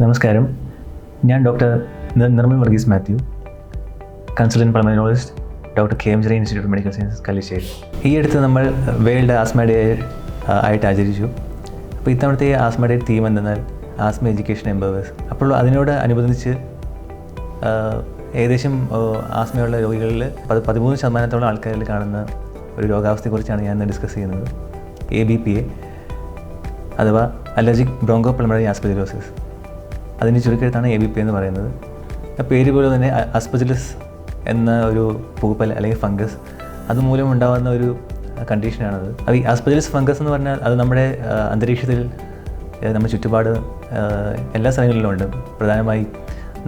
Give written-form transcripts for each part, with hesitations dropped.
നമസ്കാരം, ഞാൻ doctor Nirmal Varghese Mathew, consultant pulmonologist, doctor KM Jain institute of medical sciences, Kallissery. ഈ അടുത്ത് നമ്മൾ വേൾഡ് ആസ്മ ഡേ ആയിട്ട് ആചരിച്ചു. അപ്പോൾ ഇത്തവണത്തെ ആസ്മ ഡേ തീം എന്തെന്നാൽ ആസ്മ എഡ്യൂക്കേഷൻ എംപവേഴ്സ്. അപ്പോൾ അതിനോട് അനുബന്ധിച്ച് ഏകദേശം ആസ്മയുള്ള രോഗികളിൽ 13% ആൾക്കാരിൽ കാണുന്ന ഒരു രോഗാവസ്ഥയെക്കുറിച്ചാണ് ഞാൻ ഇന്ന് ഡിസ്കസ് ചെയ്യുന്നത്. ABPA അഥവാ അലർജിക് ബ്രോങ്കോ പൾമണറി ആസ്പെജിലോസിസ്. അതിൻ്റെ ചുരുക്കെഴുത്താണ് ABPA എന്ന് പറയുന്നത്. പേര് പോലെ തന്നെ അസ്പെജിലസ് എന്ന ഒരു പൂപ്പൽ അല്ലെങ്കിൽ ഫംഗസ് അതുമൂലം ഉണ്ടാകുന്ന ഒരു കണ്ടീഷനാണത്. അപ്പോൾ ഈ അസ്പെജിലസ് ഫംഗസ് എന്ന് പറഞ്ഞാൽ അത് നമ്മുടെ അന്തരീക്ഷത്തിൽ നമ്മുടെ ചുറ്റുപാട് എല്ലാ സ്ഥലങ്ങളിലും ഉണ്ട്. പ്രധാനമായി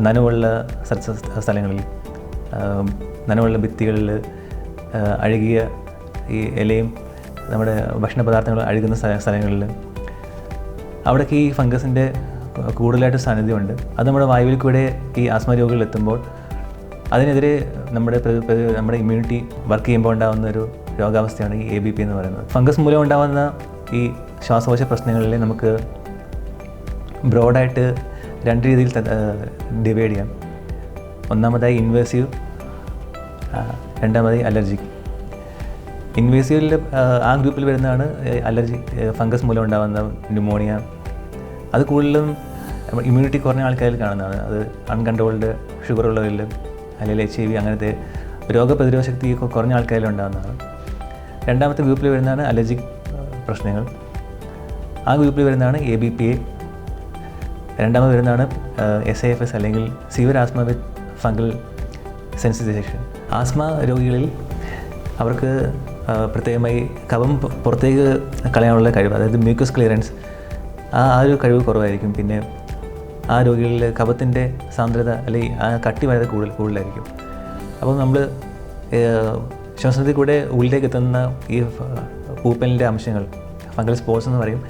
നനവുള്ള സ്ഥലങ്ങളിൽ, നനവുള്ള ഭിത്തികളിൽ, അഴുകിയ ഈ ഇലയും നമ്മുടെ ഭക്ഷണ പദാർത്ഥങ്ങൾ അഴുകുന്ന സ്ഥലങ്ങളിൽ അവിടേക്ക് ഈ ഫംഗസിൻ്റെ കൂടുതലായിട്ട് സാന്നിധ്യമുണ്ട്. അത് നമ്മുടെ വായുവിൽ കൂടെ ഈ ആസ്മ രോഗികളിൽ എത്തുമ്പോൾ അതിനെതിരെ നമ്മുടെ ഇമ്മ്യൂണിറ്റി വർക്ക് ചെയ്യുമ്പോൾ ഉണ്ടാകുന്ന ഒരു രോഗാവസ്ഥയാണ് ഈ ABP എന്ന് പറയുന്നത്. ഫംഗസ് മൂലം ഉണ്ടാകുന്ന ഈ ശ്വാസകോശ പ്രശ്നങ്ങളിൽ നമുക്ക് ബ്രോഡായിട്ട് 2 രീതിയിൽ ഡിവൈഡ് ചെയ്യാം. ഒന്നാമതായി ഇൻവേസീവ്, രണ്ടാമതായി അലർജിക്. ഇൻവേസീവിൽ ആ ഗ്രൂപ്പിൽ വരുന്നതാണ് അലർജി, ഫംഗസ് മൂലം ഉണ്ടാകുന്ന ന്യൂമോണിയ. അത് കൂടുതലും ഇമ്മ്യൂണിറ്റി കുറഞ്ഞ ആൾക്കാരിൽ കാണുന്നതാണ്. അത് അൺകൺട്രോൾഡ് ഷുഗർ ഉള്ളവരിൽ അല്ലെങ്കിൽ HIV അങ്ങനത്തെ രോഗപ്രതിരോധ ശക്തി കുറഞ്ഞ ആൾക്കാരിൽ ഉണ്ടാകുന്നതാണ്. രണ്ടാമത്തെ ഗ്രൂപ്പിൽ വരുന്നതാണ് അലർജിക് പ്രശ്നങ്ങൾ. ആ ഗ്രൂപ്പിൽ വരുന്നതാണ് ABPA. രണ്ടാമത് വരുന്നതാണ് SAFS അല്ലെങ്കിൽ സിവിയർ ആസ്മ വിത്ത് ഫംഗൽ സെൻസിറ്റൈസേഷൻ. ആസ്മ രോഗികളിൽ അവർക്ക് പ്രത്യേകമായി കഫം പുറത്തേക്ക് കളയാനുള്ള കഴിവ്, അതായത് മ്യൂക്കസ് ക്ലിയറൻസ്, ആ ഒരു കഴിവ് കുറവായിരിക്കും. പിന്നെ ആ രോഗികളിൽ കഫത്തിൻ്റെ സാന്ദ്രത അല്ലെങ്കിൽ ആ കട്ടി വളരെ കൂടുതലായിരിക്കും. അപ്പോൾ നമ്മൾ ശ്വസനത്തിൽ കൂടെ ഉള്ളിലേക്ക് എത്തുന്ന ഈ പൂപ്പലിൻ്റെ അംശങ്ങൾ, ഫംഗൽ സ്പോർട്സ് എന്ന് പറയും,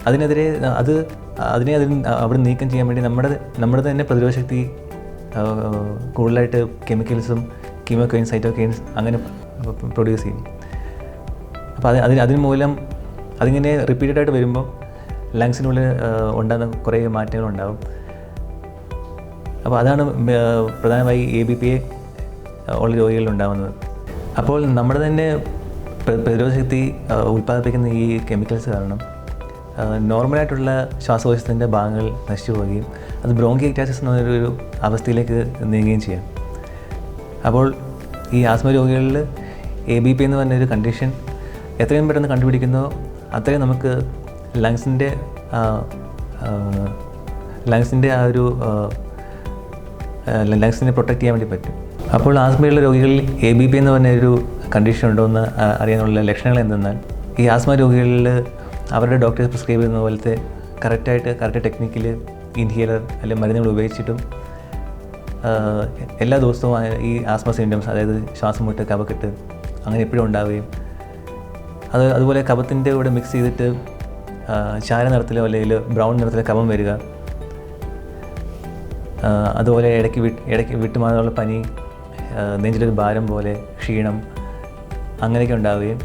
അതിനെ അവിടെ നീക്കം ചെയ്യാൻ വേണ്ടി നമ്മുടെ തന്നെ പ്രതിരോധ ശക്തി കൂടുതലായിട്ട് കെമിക്കൽസും കീമോകൈൻസ്, സൈറ്റോകൈൻസ് അങ്ങനെ പ്രൊഡ്യൂസ് ചെയ്യും. അപ്പോൾ അതിന് മൂലം അതിങ്ങനെ റിപ്പീറ്റഡായിട്ട് വരുമ്പോൾ ലങ്സിനുള്ളിൽ ഉണ്ടാകുന്ന കുറേ മാറ്റങ്ങളുണ്ടാകും. അപ്പോൾ അതാണ് പ്രധാനമായി ABPA ഉള്ള രോഗികളിലുണ്ടാകുന്നത്. അപ്പോൾ നമ്മുടെ തന്നെ പ്രതിരോധ ശക്തി ഉൽപ്പാദിപ്പിക്കുന്ന ഈ കെമിക്കൽസ് കാരണം നോർമലായിട്ടുള്ള ശ്വാസകോശത്തിൻ്റെ ഭാഗങ്ങൾ നശിച്ചു പോവുകയും അത് ബ്രോങ്കിയക്ടാസിസ് എന്നൊരു അവസ്ഥയിലേക്ക് നീങ്ങുകയും ചെയ്യാം. അപ്പോൾ ഈ ആസ്മ രോഗികളിൽ ABP എന്ന് പറഞ്ഞൊരു കണ്ടീഷൻ എത്രയും പെട്ടെന്ന് കണ്ടുപിടിക്കുന്നോ അത്രയും നമുക്ക് ലങ്സിൻ്റെ ആ ഒരു ലങ്സിനെ പ്രൊട്ടക്റ്റ് ചെയ്യാൻ വേണ്ടി പറ്റും. അപ്പോൾ ആസ്മയുള്ള രോഗികളിൽ ABP എന്ന് പറഞ്ഞൊരു കണ്ടീഷൻ ഉണ്ടോ എന്ന് അറിയാനുള്ള ലക്ഷണങ്ങൾ എന്തെന്നാൽ, ഈ ആസ്മ രോഗികളിൽ അവരുടെ ഡോക്ടേഴ്സ് പ്രിസ്ക്രൈബ് ചെയ്യുന്ന പോലത്തെ കറക്റ്റ് ടെക്നിക്കിൽ ഇൻഹേലർ അല്ലെങ്കിൽ മരുന്നുകൾ ഉപയോഗിച്ചിട്ടും എല്ലാ ദിവസവും ഈ ആസ്മ സിംറ്റംസ്, അതായത് ശ്വാസം മുട്ട്, കഫക്കെട്ട് അങ്ങനെ എപ്പോഴും ഉണ്ടാവുകയും അതുപോലെ കഫത്തിൻ്റെ കൂടെ മിക്സ് ചെയ്തിട്ട് ചാര നിറത്തിലോ അല്ലെങ്കിൽ ബ്രൗൺ നിറത്തിലോ കഫം വരിക, അതുപോലെ ഇടയ്ക്ക് വിട്ടുമാറാനുള്ള പനി, നെഞ്ചിലൊരു ഭാരം പോലെ, ക്ഷീണം അങ്ങനെയൊക്കെ ഉണ്ടാവുകയും,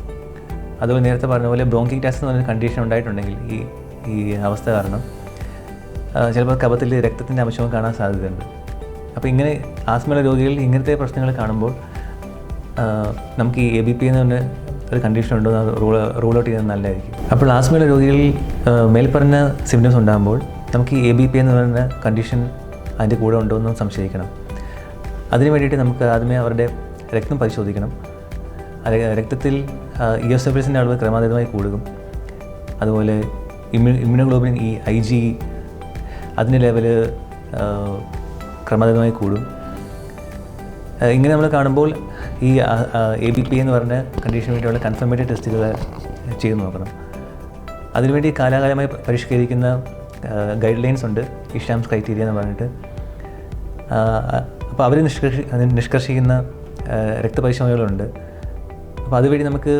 അതുപോലെ നേരത്തെ പറഞ്ഞ പോലെ ബ്രോങ്കിയക്ടാസിസ് എന്ന് പറഞ്ഞൊരു കണ്ടീഷൻ ഉണ്ടായിട്ടുണ്ടെങ്കിൽ ഈ അവസ്ഥ കാരണം ചിലപ്പോൾ കഫത്തിൽ രക്തത്തിൻ്റെ അംശവും കാണാൻ സാധ്യതയുണ്ട്. അപ്പോൾ ഇങ്ങനെ ആസ്മയുള്ള രോഗികളിൽ ഇങ്ങനത്തെ പ്രശ്നങ്ങൾ കാണുമ്പോൾ നമുക്ക് ഈ ABP എന്ന് പറഞ്ഞ ഒരു കണ്ടീഷൻ ഉണ്ടോ എന്ന് റൂൾ ഔട്ട് ചെയ്യുന്നത് നല്ലതായിരിക്കും. അപ്പോൾ ആസ്മയുള്ള രോഗികളിൽ മേൽപ്പറഞ്ഞ സിംറ്റംസ് ഉണ്ടാകുമ്പോൾ നമുക്ക് ഈ ABP എന്ന് പറയുന്ന കണ്ടീഷൻ അതിൻ്റെ കൂടെ ഉണ്ടോ എന്ന് സംശയിക്കണം. അതിന് വേണ്ടിയിട്ട് നമുക്ക് ആദ്യമേ അവരുടെ രക്തം പരിശോധിക്കണം. രക്തത്തിൽ ഇയോസോഫിലിസിൻ്റെ അളവ് ക്രമാതീതമായി കൂടും. അതുപോലെ ഇമ്മ്യൂണോഗ്ലോബുലിൻ IgE അതിൻ്റെ ലെവല് ക്രമാതീതമായി കൂടും. ഇങ്ങനെ നമ്മൾ കാണുമ്പോൾ ഈ ABP എന്ന് പറഞ്ഞ കണ്ടീഷന് വേണ്ടിയുള്ള കൺഫർമേറ്ററി ടെസ്റ്റുകൾ ചെയ്ത് നോക്കണം. അതിനുവേണ്ടി കാലാകാലമായി പരിഷ്കരിക്കുന്ന ഗൈഡ് ലൈൻസ് ഉണ്ട്, ഇഷാംസ് ക്രൈറ്റീരിയ എന്ന് പറഞ്ഞിട്ട്. അപ്പോൾ അവർ നിഷ്കർഷിക്കുന്ന രക്തപരിശോധനകളുണ്ട്. അപ്പോൾ അതുവഴി നമുക്ക്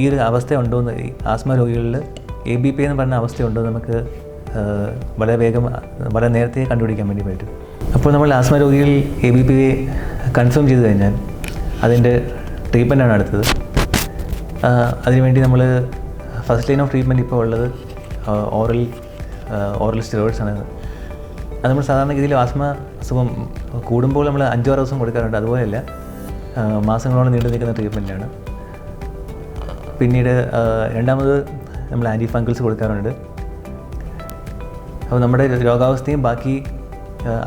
ഈ ഒരു അവസ്ഥ ഉണ്ടോ എന്ന്, ഈ ആസ്മ രോഗികളിൽ ABP എന്ന് പറഞ്ഞ അവസ്ഥയുണ്ടോ നമുക്ക് വളരെ നേരത്തെ കണ്ടുപിടിക്കാൻ വേണ്ടി പറ്റും. അപ്പോൾ നമ്മൾ ആസ്മ രോഗികളിൽ ABP കൺഫേം ചെയ്ത് കഴിഞ്ഞാൽ അതിൻ്റെ ട്രീറ്റ്മെൻറ്റാണ് അടുത്തത്. അതിനുവേണ്ടി നമ്മൾ ഫസ്റ്റ് ലൈൻ ഓഫ് ട്രീറ്റ്മെൻറ്റ് ഇപ്പോൾ ഉള്ളത് ഓറൽ ഓറൽ സ്റ്റിറോയിഡ്സ് ആണ്. അത് നമ്മൾ സാധാരണഗതിയിൽ ആസ്മ അസുഖം കൂടുമ്പോൾ നമ്മൾ 5-6 ദിവസം കൊടുക്കാറുണ്ട്. അതുപോലെയല്ല, മാസങ്ങളോളം നീണ്ടു നിൽക്കുന്ന ട്രീറ്റ്മെൻറ്റാണ്. പിന്നീട് രണ്ടാമത് നമ്മൾ ആൻറ്റി ഫംഗൽസ് കൊടുക്കാറുണ്ട്. അപ്പോൾ നമ്മുടെ രോഗാവസ്ഥയും ബാക്കി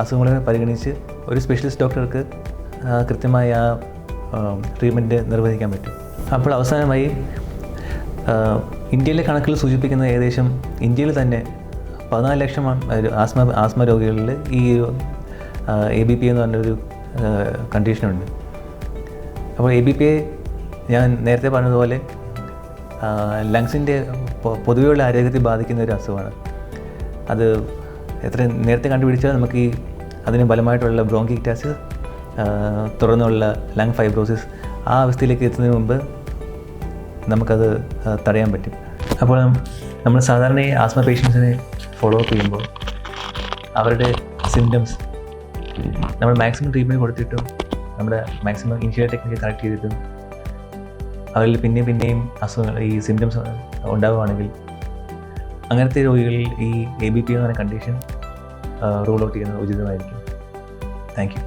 അസുഖങ്ങളെ പരിഗണിച്ച് ഒരു സ്പെഷ്യലിസ്റ്റ് ഡോക്ടർക്ക് കൃത്യമായ ട്രീറ്റ്മെൻറ്റ് നിർവഹിക്കാൻ പറ്റും. അപ്പോൾ അവസാനമായി ഇന്ത്യയിലെ കണക്കുകൾ സൂചിപ്പിക്കുന്നത് ഏകദേശം ഇന്ത്യയിൽ തന്നെ 14 ലക്ഷം ആസ്മ രോഗികളിൽ ഈ ABP എന്ന് പറഞ്ഞൊരു കണ്ടീഷനുണ്ട്. അപ്പോൾ ABP ഞാൻ നേരത്തെ പറഞ്ഞതുപോലെ ലങ്സിൻ്റെ പൊതുവെയുള്ള ആരോഗ്യത്തെ ബാധിക്കുന്ന ഒരു അസുഖമാണ്. അത് എത്ര നേരത്തെ കണ്ടുപിടിച്ചാൽ നമുക്ക് അതിന് ഫലമായിട്ടുള്ള ബ്രോങ്കിക്ടാസിസ്, തുടർന്നുള്ള ലങ് ഫൈബ്രോസിസ് ആ അവസ്ഥയിലേക്ക് എത്തുന്നതിന് മുമ്പ് നമുക്കത് തടയാൻ പറ്റും. അപ്പോൾ നമ്മൾ സാധാരണ ഈ ആസ്മ പേഷ്യൻസിനെ ഫോളോ അപ്പ് ചെയ്യുമ്പോൾ അവരുടെ സിംറ്റംസ് നമ്മൾ മാക്സിമം ട്രീറ്റ്മെൻറ്റ് കൊടുത്തിട്ടും നമ്മുടെ മാക്സിമം ഇനിഷ്യൽ ടെക്നിക്ക് കറക്റ്റ് ചെയ്തിട്ടും അവരിൽ പിന്നെയും അസുഖങ്ങൾ ഈ സിംറ്റംസ് ഉണ്ടാവുകയാണെങ്കിൽ അങ്ങനത്തെ രോഗികളിൽ ഈ ABP എന്ന് പറയുന്ന കണ്ടീഷൻ റൂൾ ഔട്ട് ചെയ്യുന്നത് ഉചിതമായിരിക്കും. Thank you.